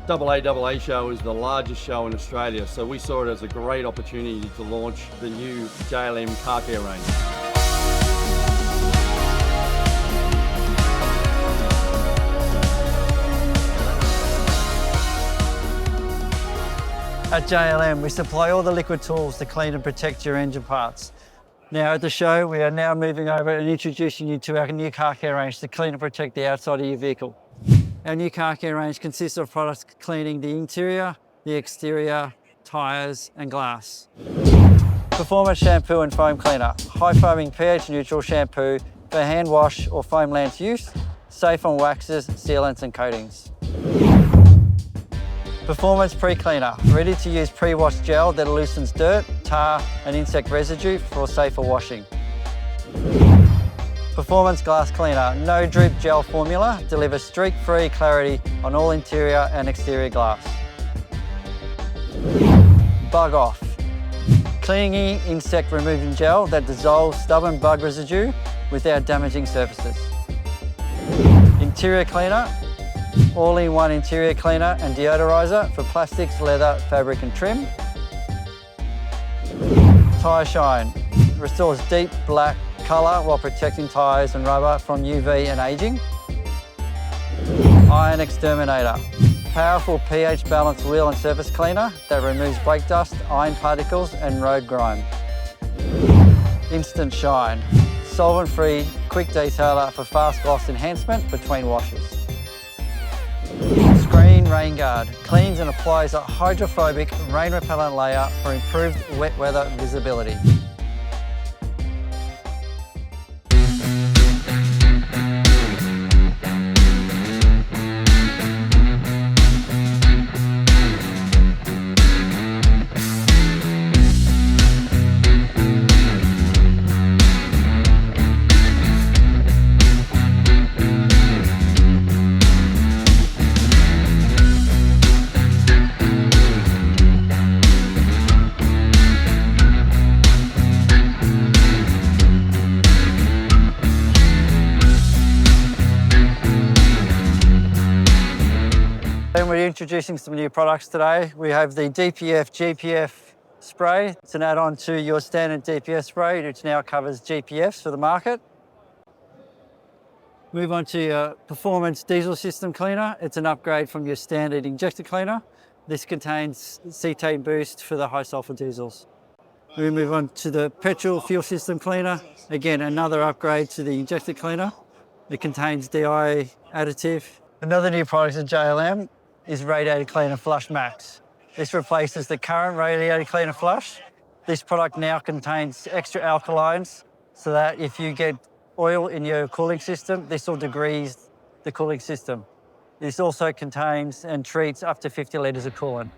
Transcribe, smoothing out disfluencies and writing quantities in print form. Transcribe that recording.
AAA show is the largest show in Australia, so we saw it as a great opportunity to launch the new JLM car care range. At JLM, we supply all the liquid tools to clean and protect your engine parts. Now at the show, we are now moving over and introducing you to our new car care range to clean and protect the outside of your vehicle. Our new car care range consists of products cleaning the interior, the exterior, tyres and glass. Performance shampoo and foam cleaner. High foaming pH neutral shampoo for hand wash or foam lance use. Safe on waxes, sealants and coatings. Performance pre-cleaner, ready to use pre-wash gel that loosens dirt, tar and insect residue for safer washing. Performance glass cleaner, no drip gel formula, delivers streak-free clarity on all interior and exterior glass. Bug off, cleaning insect removing gel that dissolves stubborn bug residue without damaging surfaces. Interior cleaner, all-in-one interior cleaner and deodorizer for plastics, leather, fabric and trim. Tyre shine, restores deep black colour while protecting tyres and rubber from UV and ageing. Iron exterminator, powerful pH balanced wheel and surface cleaner that removes brake dust, iron particles and road grime. Instant shine, solvent-free quick detailer for fast gloss enhancement between washes. Screen Rain Guard, cleans and applies a hydrophobic rain repellent layer for improved wet weather visibility. And we're introducing some new products today. We have the DPF GPF spray. It's an add-on to your standard DPF spray, which now covers GPFs for the market. Move on to your performance diesel system cleaner. It's an upgrade from your standard injector cleaner. This contains cetane boost for the high sulfur diesels. We move on to the petrol fuel system cleaner. Again, another upgrade to the injector cleaner. It contains DI additive. Another new product at JLM is Radiator Cleaner Flush Max. This replaces the current Radiator Cleaner Flush. This product now contains extra alkalines so that if you get oil in your cooling system, this will degrease the cooling system. This also contains and treats up to 50 litres of coolant.